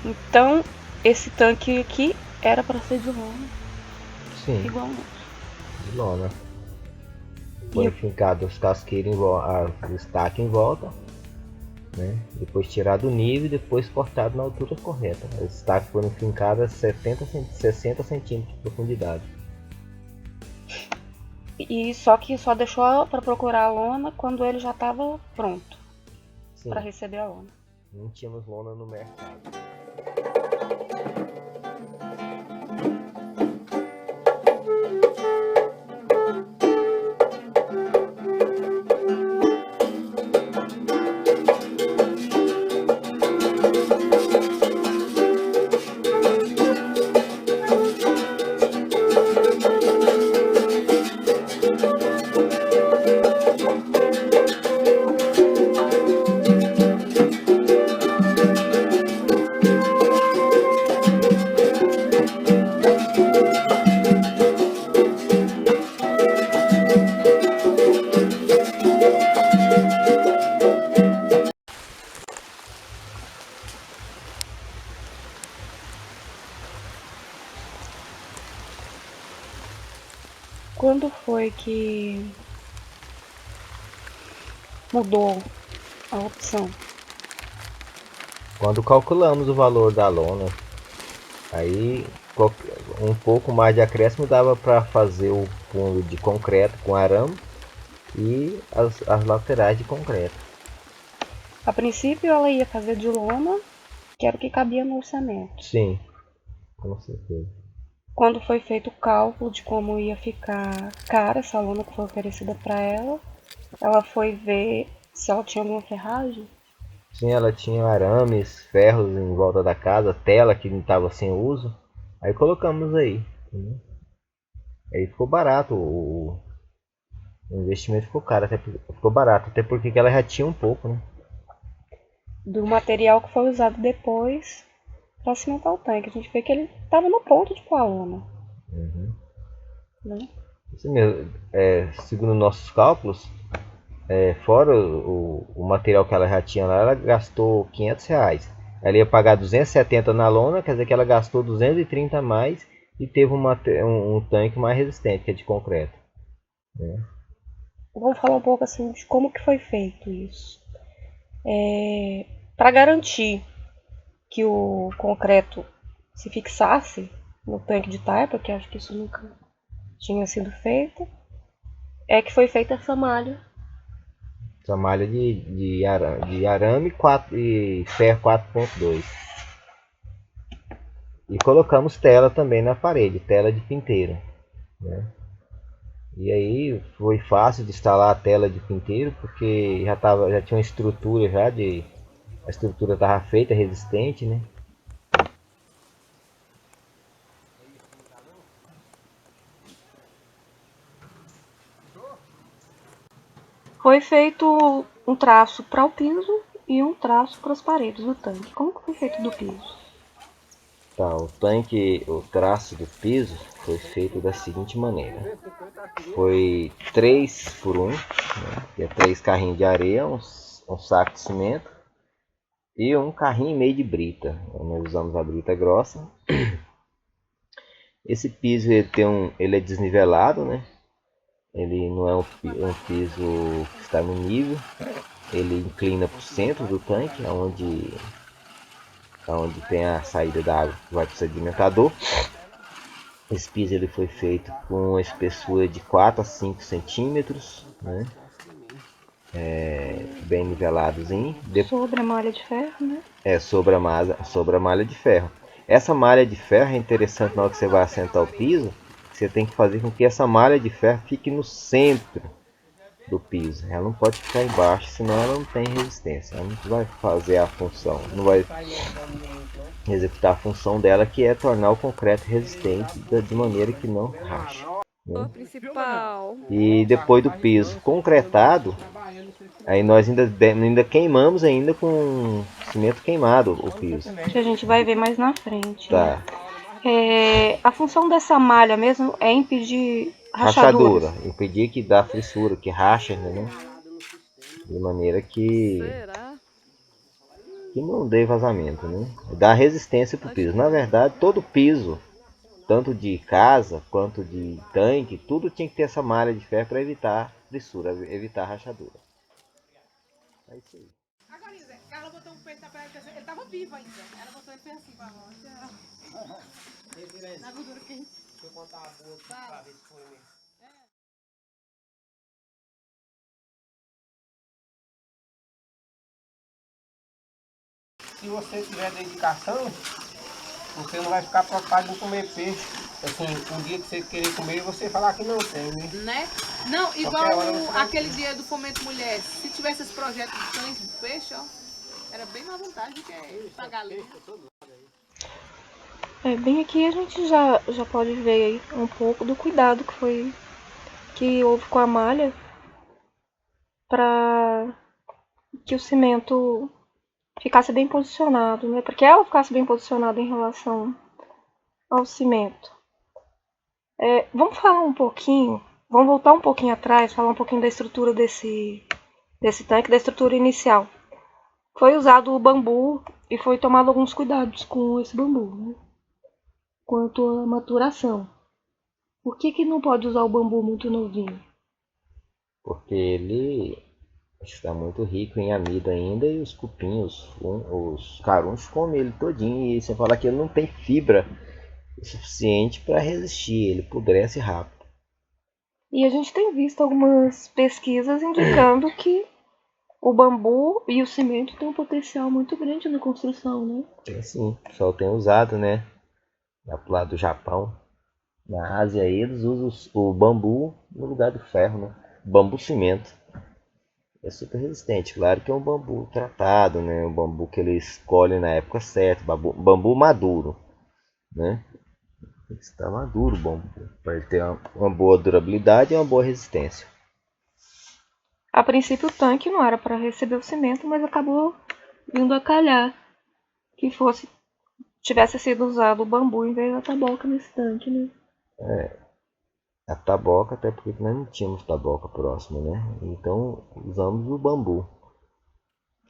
Então, esse tanque aqui era para ser de lona, Sim, igualmente. de lona. E Foi fincado os casqueiros em volta, o estaque em volta, né? Depois tirado o nível e depois cortado na altura correta. Os estacas foram fincados a 60 centímetros de profundidade. só que só deixou para procurar a lona quando ele já estava pronto para Sim, receber a lona. não tínhamos lona no mercado. Quando foi que mudou a opção? Quando calculamos o valor da lona, aí um pouco mais de acréscimo dava para fazer o fundo de concreto com arame e as laterais de concreto. A princípio ela ia fazer de lona, que era o que cabia no orçamento. Sim, com certeza. Quando foi feito o cálculo de como ia ficar cara essa lona que foi oferecida para ela foi ver se ela tinha alguma ferragem. Sim, ela tinha arames, ferros em volta da casa, tela que não estava sem uso. Aí colocamos aí. Aí ficou barato, o investimento ficou caro, ficou barato, até porque ela já tinha um pouco, né? Do material que foi usado depois para cimentar o tanque. A gente vê que ele estava no ponto de pôr a lona. Uhum. Né? Isso mesmo, segundo nossos cálculos, fora o material que ela já tinha lá, ela gastou R$ 500. Ela ia pagar 270 na lona, quer dizer que ela gastou 230 a mais e teve um tanque mais resistente, que é de concreto. Né? Vamos falar um pouco assim de como que foi feito isso. Para garantir que o concreto se fixasse no tanque de taipa, que acho que isso nunca tinha sido feito, é que foi feita essa malha. Essa malha de arame 4, e ferro 4.2. E colocamos tela também na parede, tela de pinteiro. Né? E aí foi fácil de instalar a tela de pinteiro, porque já tinha uma estrutura a estrutura estava feita, resistente, né? Foi feito um traço para o piso e um traço para as paredes do tanque. Como que foi feito do piso? Tá, o traço do piso foi feito da seguinte maneira. Foi 3 por 1, né? Que é 3 carrinhos de areia, um saco de cimento e um carrinho e meio de brita. Nós usamos a brita grossa. Esse piso ele é desnivelado, né? Ele não é um piso que está no nível. Ele inclina para o centro do tanque, onde tem a saída da água que vai para o sedimentador. Esse piso ele foi feito com uma espessura de 4 a 5 centímetros, né? Bem niveladozinho. Sobre a malha de ferro, né? Sobre a malha de ferro. Essa malha de ferro é interessante na hora que você vai assentar o piso. Você tem que fazer com que essa malha de ferro fique no centro do piso. Ela não pode ficar embaixo, senão ela não tem resistência. Ela não vai fazer a função, não vai executar a função dela, que é tornar o concreto resistente de maneira que não rache. Né? Principal. E depois do piso concretado, aí nós ainda queimamos ainda com cimento queimado o piso. Que a gente vai ver mais na frente, né? Tá. A função dessa malha mesmo é impedir rachaduras. Rachadura, impedir que dá fissura, que racha, né? De maneira que que não dê vazamento, né? Dá resistência para o piso. Na verdade, todo piso, tanto de casa quanto de tanque, tudo tinha que ter essa malha de ferro para evitar fissura, evitar rachadura. É isso aí. Agora, Zé, ela botou um peixe na praia, ele tava vivo ainda. Ela botou ele fez assim pra rocha. Na gordura quente. Deixa eu contar uma boa pra ver se foi mesmo. Se você tiver dedicação, você não vai ficar preocupado em comer peixe. Assim, um dia que você querer comer, você falar que não tem, né? Não, igual aquele dia do Fomento Mulher. Se tivesse esse projeto de cães de peixe, ó, era bem mais vantagem do que pagar galinha. Bem aqui a gente já pode ver aí um pouco do cuidado que houve com a malha para que o cimento ficasse bem posicionado, né? Para que ela ficasse bem posicionada em relação ao cimento. Vamos falar um pouquinho, vamos voltar um pouquinho atrás, falar um pouquinho da estrutura desse tanque, da estrutura inicial. Foi usado o bambu e foi tomado alguns cuidados com esse bambu, né? Quanto à maturação. Por que não pode usar o bambu muito novinho? Porque ele está muito rico em amido ainda e os cupins, os carunchos comem ele todinho. E sem falar que ele não tem fibra o suficiente para resistir, ele apodrece rápido. E a gente tem visto algumas pesquisas indicando que o bambu e o cimento têm um potencial muito grande na construção, né? Tem sim, o pessoal tem usado, né? Lá pro lado do Japão, na Ásia, eles usam o bambu no lugar do ferro, né? Bambu cimento. É super resistente, claro que é um bambu tratado, né? Um bambu que eles escolhem na época certa, bambu maduro, né? Está maduro o bambu, para ele ter uma boa durabilidade e uma boa resistência. A princípio o tanque não era para receber o cimento, mas acabou vindo a calhar que tivesse sido usado o bambu em vez da taboca nesse tanque, né? A taboca, até porque nós não tínhamos taboca próxima, né? Então usamos o bambu,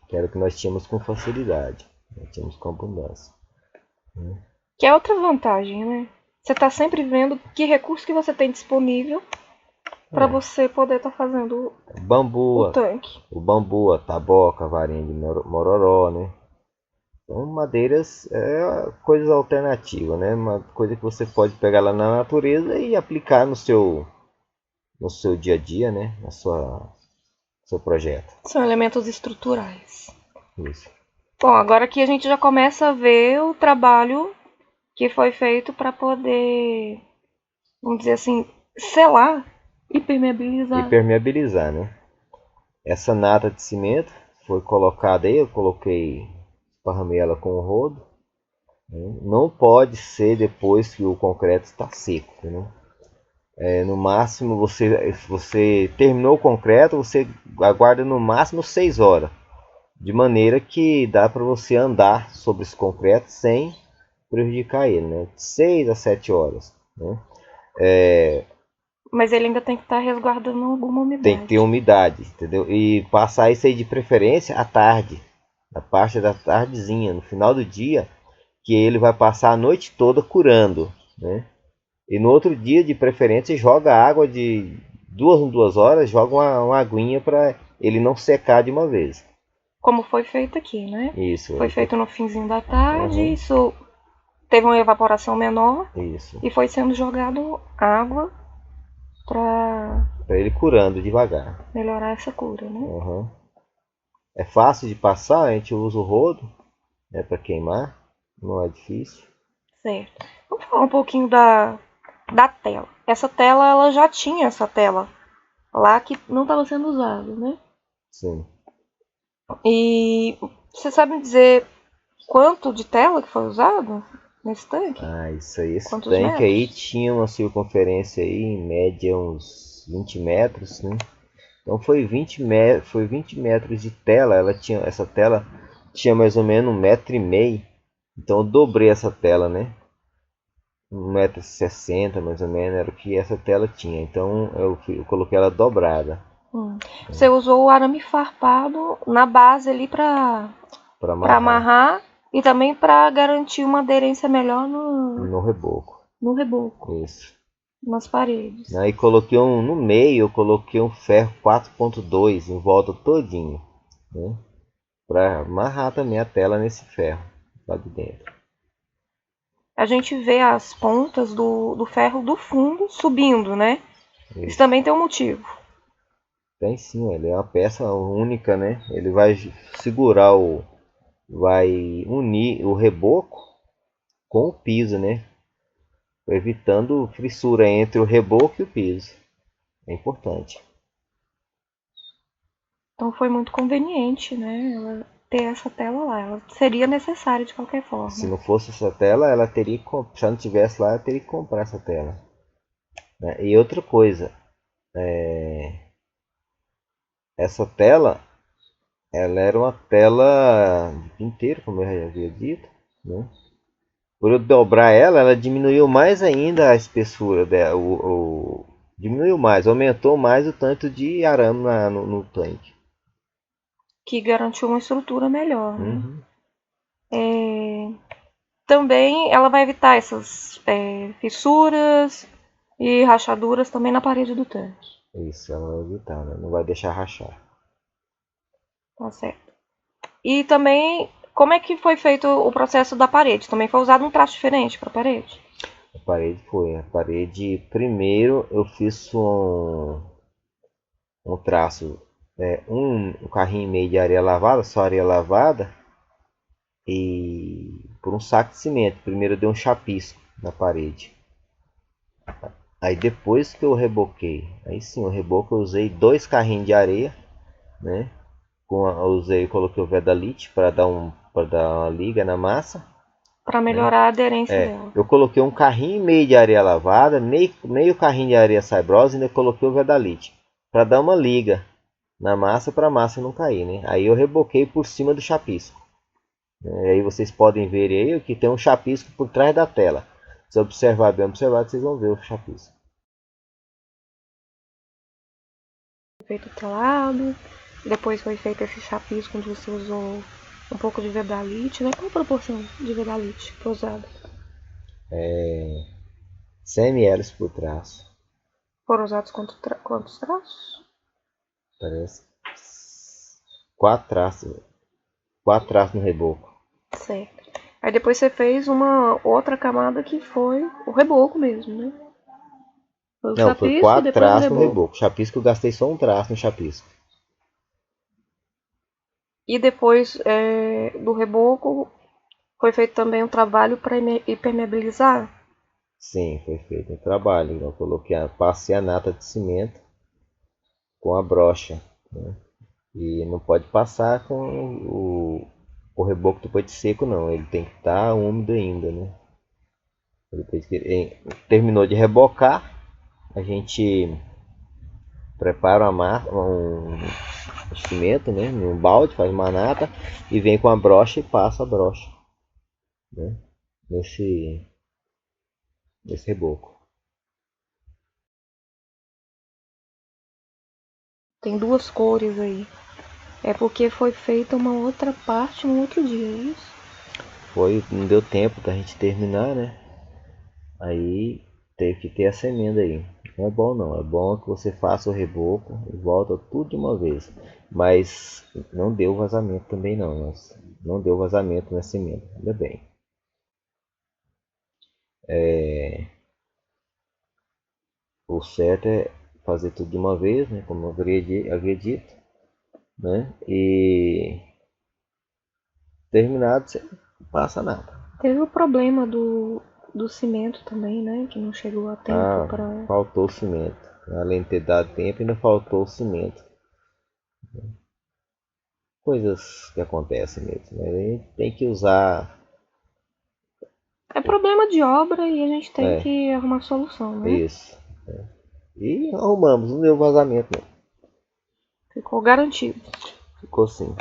que era o que nós tínhamos com facilidade, nós tínhamos com abundância. Que é outra vantagem, né? Você está sempre vendo que recurso que você tem disponível para você poder estar fazendo o tanque. O bambu, a taboca, a varinha de mororó, né? Então, madeiras coisas alternativas, né? Uma coisa que você pode pegar lá na natureza e aplicar no seu dia a dia, né? Seu projeto. São elementos estruturais. Isso. Bom, agora aqui a gente já começa a ver o trabalho que foi feito para poder, vamos dizer assim, selar e permeabilizar. E permeabilizar, né? Essa nata de cimento foi colocada aí, eu esparramei ela com o rodo. Não pode ser depois que o concreto está seco, né? No máximo, você terminou o concreto, você aguarda no máximo 6 horas. De maneira que dá para você andar sobre esse concreto sem prejudicar ele, né? 6 a 7 horas. Né? Mas ele ainda tem que estar resguardando alguma umidade. Tem que ter umidade, entendeu? E passar isso aí de preferência à tarde, na parte da tardezinha, no final do dia, que ele vai passar a noite toda curando, né? E no outro dia, de preferência, joga água de 2 em 2 horas, joga uma aguinha para ele não secar de uma vez. Como foi feito aqui, né? Isso. Foi feito no finzinho da tarde, isso teve uma evaporação menor. Isso. E foi sendo jogado água para ele curando devagar. Melhorar essa cura, né? É fácil de passar, a gente usa o rodo, né, para queimar, não é difícil. Certo. Vamos falar um pouquinho da tela. Essa tela, ela já tinha essa tela lá que não estava sendo usada, né? Sim. E você sabe dizer quanto de tela que foi usado nesse tanque? Isso aí. Esse Quantos tanque metros? aí tinha uma circunferência aí, em média, uns 20 metros, né? Então foi 20 metros de tela. Essa tela tinha mais ou menos 1,5 m. Então eu dobrei essa tela, né? 1,60 m mais ou menos era o que essa tela tinha. Então eu coloquei ela dobrada. Você usou o arame farpado na base ali para Para amarrar e também para garantir uma aderência melhor no reboco. No reboco. Isso. Nas paredes. Aí coloquei no meio, eu coloquei um ferro 4.2 em volta todinho, né? Para amarrar também a tela nesse ferro lá de dentro. A gente vê as pontas do ferro do fundo subindo, né? Isso também tem um motivo. Tem sim, ele é uma peça única, né? Ele vai segurar vai unir o reboco com o piso, né? Evitando fissura entre o reboco e o piso. É importante. Então foi muito conveniente, né? Ela ter essa tela lá. Ela seria necessária de qualquer forma. Se não fosse essa tela, ela teria que, se ela não tivesse lá, ela teria que comprar essa tela. Né? E outra coisa, essa tela, ela era uma tela inteira, como eu já havia dito, né? Por eu dobrar ela, ela diminuiu mais ainda a espessura dela, diminuiu mais, aumentou mais o tanto de arame no tanque. Que garantiu uma estrutura melhor, né? Também ela vai evitar essas fissuras e rachaduras também na parede do tanque. Isso, ela vai evitar, né? Não vai deixar rachar. Tá certo. E também, como é que foi feito o processo da parede? Também foi usado um traço diferente para a parede? A parede foi. A parede, primeiro eu fiz um traço, um carrinho e meio de areia lavada, só areia lavada, e por um saco de cimento. Primeiro eu dei um chapisco na parede. Aí depois que eu reboquei, aí sim, o reboco eu usei 2 carrinhos de areia, né? Coloquei o Vedalite para dar uma liga na massa. Para melhorar a aderência dela. Eu coloquei um carrinho e meio de areia lavada, meio carrinho de areia sabrosa, e ainda coloquei o Vedalite para dar uma liga na massa, para a massa não cair, né? Aí eu reboquei por cima do chapisco. Aí vocês podem ver aí que tem um chapisco por trás da tela. Se observar bem observado, vocês vão ver o chapisco. Feito o telado, depois foi feito esse chapisco onde você usou um pouco de Vedalite, né? Qual a proporção de Vedalite que foi usada? 100 ml por traço. Foram usados quantos traços? Parece 4 traços. 4 traços no reboco. Certo. Aí depois você fez uma outra camada que foi o reboco mesmo, né? Foi o Não, chapisco, foi 4 depois traços o no reboco. Chapisco eu gastei só um traço no chapisco. E depois do reboco foi feito também um trabalho para impermeabilizar? Sim, foi feito um trabalho. Eu passei a nata de cimento com a brocha, né? E não pode passar com o reboco depois de seco, não. Ele tem que estar úmido ainda, né? Depois que terminou de rebocar, a gente prepara um cimento, né? Num balde, faz uma nata e vem com a brocha e passa a brocha, né? Nesse reboco. Tem duas cores aí. É porque foi feita uma outra parte no outro dia, é isso? Não deu tempo da gente terminar, né? Aí teve que ter essa emenda aí. Não é bom não, é bom que você faça o reboco e volta tudo de uma vez. Mas não deu vazamento também não, não deu vazamento nessa emenda, ainda bem. O certo é fazer tudo de uma vez, né? Como eu havia dito, né? E terminado, você não passa nada. Teve o problema do cimento também, né? Que não chegou a tempo para. Faltou o cimento. Além de ter dado tempo, ainda faltou o cimento. Coisas que acontecem mesmo, né? A gente tem que usar. É problema de obra e a gente tem que arrumar solução, né? Isso. E arrumamos, não deu vazamento não. Ficou garantido. Ficou sim.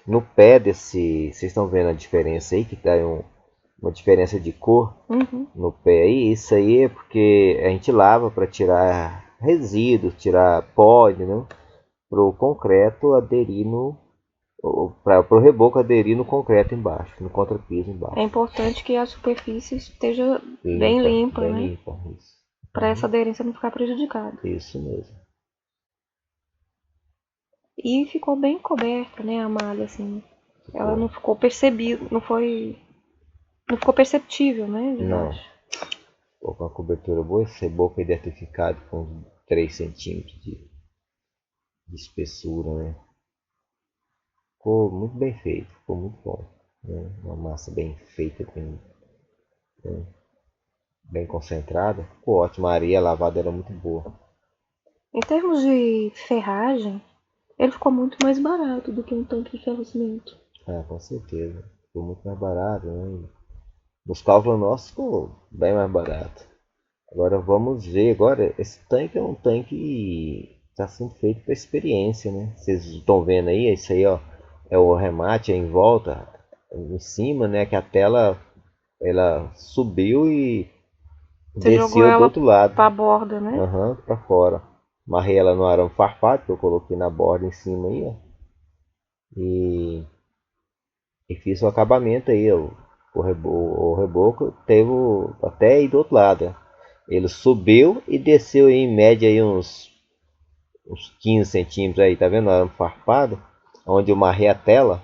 No pé desse, vocês estão vendo a diferença aí, que tá uma diferença de cor no pé aí. Isso aí é porque a gente lava para tirar resíduos, tirar pó, né? Para o concreto aderir para o reboco aderir no concreto embaixo, no contrapiso embaixo. É importante que a superfície esteja bem limpa, bem né? limpa, isso. Para essa aderência não ficar prejudicada. Isso mesmo. E ficou bem coberta, né, a malha, assim. Ela não ficou percebível, não ficou perceptível, né, de Não. baixo. Ficou com a cobertura boa, esse reboco aí deve ter ficado com 3 centímetros de espessura, né? Ficou muito bem feito, ficou muito bom. Né? Uma massa bem feita, bem concentrada. Ficou ótimo, a areia lavada era muito boa. Em termos de ferragem, ele ficou muito mais barato do que um tanque de ferro-cimento. Ah, com certeza. Ficou muito mais barato, né? Nos cálculos nossos ficou bem mais barato. Agora vamos ver. Agora, esse tanque é um tanque que está sendo feito para experiência, né? Vocês estão vendo aí, isso aí, ó, é o remate em volta, em cima, né? Que a tela ela subiu e Você jogou desceu do ela outro lado. pra borda, né? Aham, para fora. Amarrei ela no arame farpado que eu coloquei na borda em cima aí, ó. E fiz o acabamento aí, ó. O reboco teve até aí do outro lado, ó. Ele subiu e desceu aí, em média aí uns 15 centímetros aí, tá vendo? O arame farpado, onde eu marrei a tela.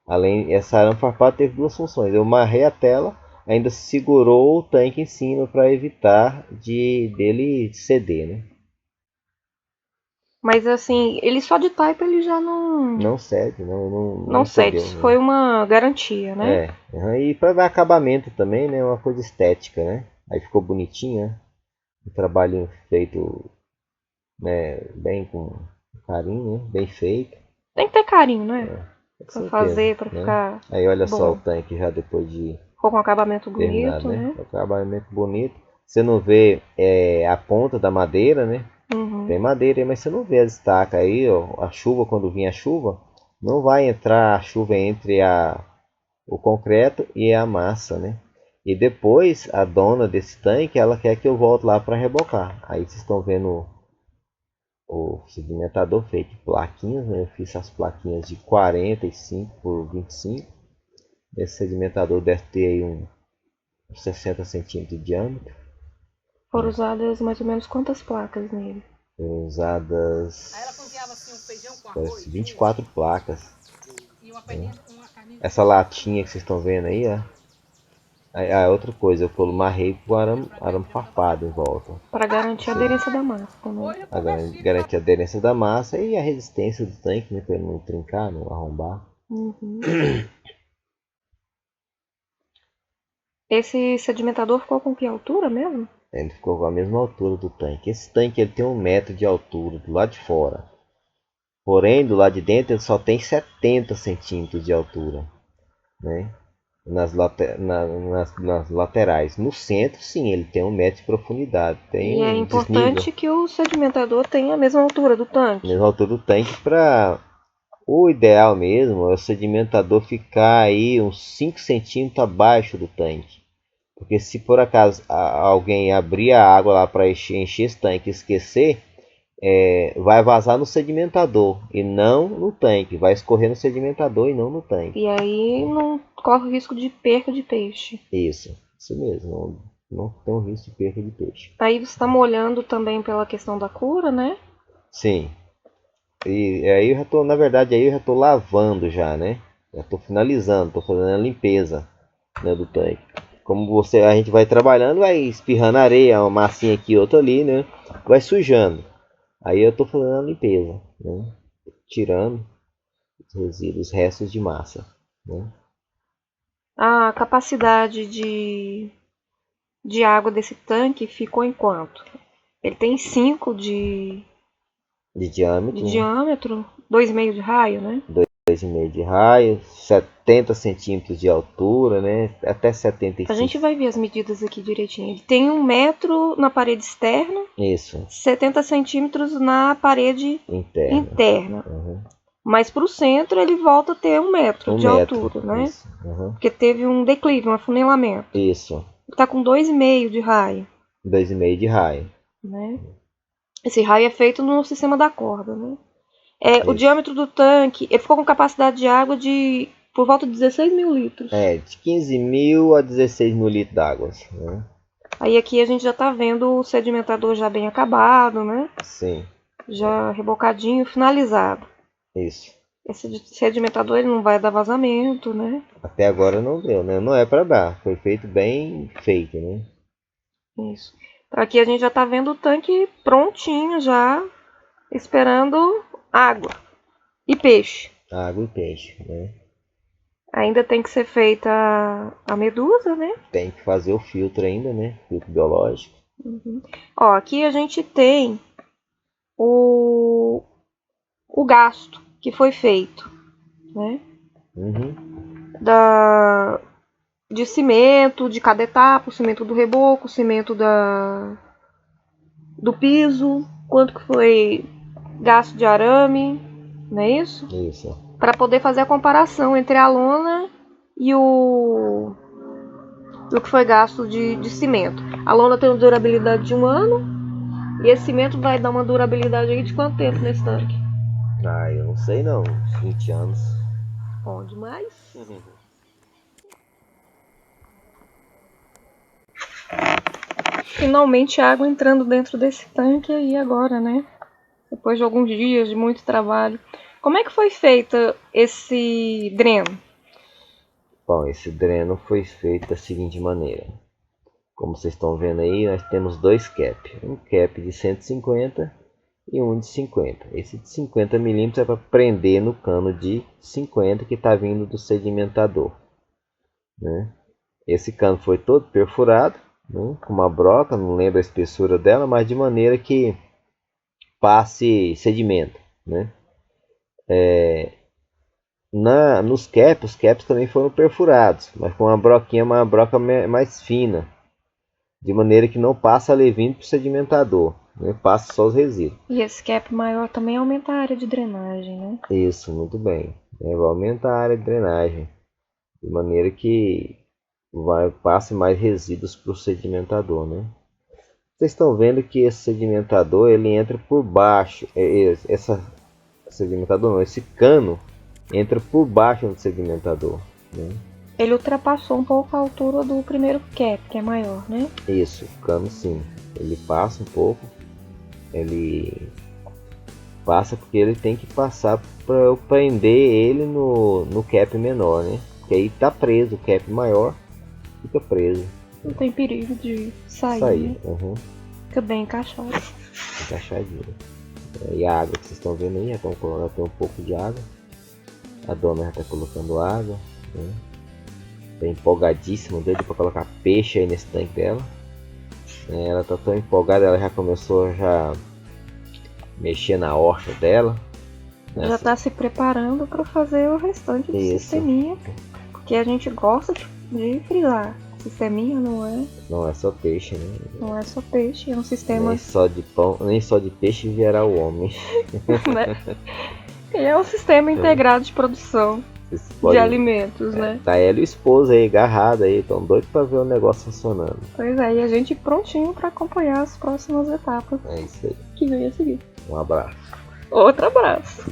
Além, essa arame farpado teve duas funções. Eu marrei a tela, ainda segurou o tanque em cima para evitar dele ceder, né? Mas assim, ele só de type ele já não. Não cede, Não cede. cedeu. Isso Né? foi uma garantia, né? E para dar acabamento também, né? Uma coisa estética, né? Aí ficou bonitinho, né? Um trabalho feito, né? Bem com carinho, né? Bem feito. Tem que ter carinho, né? Pra Certeza, fazer, pra né? ficar. Aí olha bom. só o tanque já depois de Ficou com um acabamento terminado, bonito, né? né? Acabamento bonito. Você não vê a ponta da madeira, né? Uhum. Tem madeira aí, mas você não vê as estacas aí, ó. A chuva, quando vir a chuva, não vai entrar a chuva entre o concreto e a massa, né? E depois a dona desse tanque, ela quer que eu volte lá para rebocar. Aí vocês estão vendo o sedimentador feito de plaquinhas, né? Eu fiz as plaquinhas de 45 por 25. Esse sedimentador deve ter aí uns 60 centímetros de diâmetro. Foram usadas mais ou menos quantas placas nele? Foram usadas Aí ela cozinhava assim um feijão com parece arroz. 24 placas. E uma perninha, uma carninha. Essa latinha que vocês estão vendo aí, ó. Aí, outra coisa, eu marrei com arame farpado em volta. Para garantir a aderência da massa também. A garantir a aderência da massa e a resistência do tanque, né, para ele não trincar, não arrombar. Uhum. Esse sedimentador ficou com que altura mesmo? Ele ficou com a mesma altura do tanque. Esse tanque ele tem 1 metro de altura do lado de fora. Porém, do lado de dentro ele só tem 70 centímetros de altura, né? Nas laterais. No centro, sim, ele tem 1 metro de profundidade. Tem E é um importante desnível. que o sedimentador tenha a mesma altura do tanque. Mesma altura do tanque. O ideal mesmo é o sedimentador ficar aí uns 5 centímetros abaixo do tanque. Porque se por acaso alguém abrir a água lá para encher esse tanque e esquecer, vai vazar no sedimentador e não no tanque. Vai escorrer no sedimentador e não no tanque. E aí não corre o risco de perca de peixe. Isso mesmo. Não tem um risco de perda de peixe. Aí você está molhando também pela questão da cura, né? Sim. E aí eu já tô, na verdade, aí eu já tô lavando já, né? Já tô finalizando, tô fazendo a limpeza, né, do tanque. Como a gente vai trabalhando, vai espirrando areia, uma massinha aqui, outra ali, né? Vai sujando. Aí eu tô fazendo a limpeza, né? Tirando os resíduos, os restos de massa, né? A capacidade de água desse tanque ficou em quanto? Ele tem 5 de diâmetro, né? diâmetro, 2,5 de raio, né? 2,5 de raio, 70 centímetros de altura, né? Até 75. A gente vai ver as medidas aqui direitinho. Ele tem 1 metro na parede externa. Isso. 70 centímetros na parede interna. Uhum. Mas para o centro ele volta a ter 1 metro de altura, né? Isso. Uhum. Porque teve um declive, um afunilamento. Isso. Ele está com 2,5 de raio. 2,5 de raio. Né? Esse raio é feito no sistema da corda, né? O diâmetro do tanque, ele ficou com capacidade de água de por volta de 16 mil litros. De 15 mil a 16 mil litros d'água, né? Aí aqui a gente já tá vendo o sedimentador já bem acabado, né? Sim. Já rebocadinho, finalizado. Isso. Esse sedimentador ele não vai dar vazamento, né? Até agora não deu, né? Não é para dar. Foi feito bem feito, né? Isso. Então aqui a gente já tá vendo o tanque prontinho já, esperando água e peixe. Água e peixe, né? Ainda tem que ser feita a medusa, né? Tem que fazer o filtro ainda, né? Filtro biológico. Uhum. Ó, aqui a gente tem o gasto que foi feito, né? Uhum. De cimento, de cada etapa, o cimento do reboco, o cimento do piso, quanto que foi gasto de arame, não é isso? Isso. Para poder fazer a comparação entre a lona e o que foi gasto de cimento. A lona tem uma durabilidade de 1 ano e esse cimento vai dar uma durabilidade aí de quanto tempo nesse tanque? Eu não sei não, uns 20 anos. Bom demais. Finalmente a água entrando dentro desse tanque aí agora, né? Depois de alguns dias de muito trabalho. Como é que foi feito esse dreno? Bom, esse dreno foi feito da seguinte maneira. Como vocês estão vendo aí, nós temos dois caps. Um cap de 150 e um de 50. Esse de 50 milímetros é para prender no cano de 50 que está vindo do sedimentador, né? Esse cano foi todo perfurado, né, com uma broca, não lembro a espessura dela, mas de maneira que passe sedimento, né? Nos caps, os caps também foram perfurados, mas com uma broquinha, uma broca mais fina, de maneira que não passa levindo para o sedimentador, né? Passa só os resíduos. E esse cap maior também aumenta a área de drenagem, né? Isso, muito bem. Vai aumentar a área de drenagem, de maneira que passe mais resíduos para o sedimentador, né? Vocês estão vendo que esse sedimentador ele entra por baixo, esse cano entra por baixo do sedimentador, né? Ele ultrapassou um pouco a altura do primeiro cap, que é maior, né? Isso, o cano sim, ele passa um pouco, ele passa porque ele tem que passar para eu prender ele no cap menor, né? Porque aí tá preso, o cap maior fica preso. Não tem perigo de sair. Né? Uhum. Fica bem encaixado. Encaixadinho. E a água que vocês estão vendo aí, então tem um pouco de água. A dona já está colocando água, né? Tá empolgadíssima, doida para colocar peixe aí nesse tanque dela. Ela tá tão empolgada, ela já começou a mexer na horta dela. Já está se preparando para fazer o restante do sisteminha. Porque a gente gosta de frisar. Sisteminha não é só peixe, né? Não é só peixe, é um sistema. Nem só de pão, nem só de peixe viverá o homem. Né? É um sistema integrado de produção de alimentos, né? Tá ela e o esposo aí, agarrado aí, tão doido pra ver o negócio funcionando. Pois é, e a gente prontinho pra acompanhar as próximas etapas. É isso aí. Que vem a seguir. Um abraço. Outro abraço.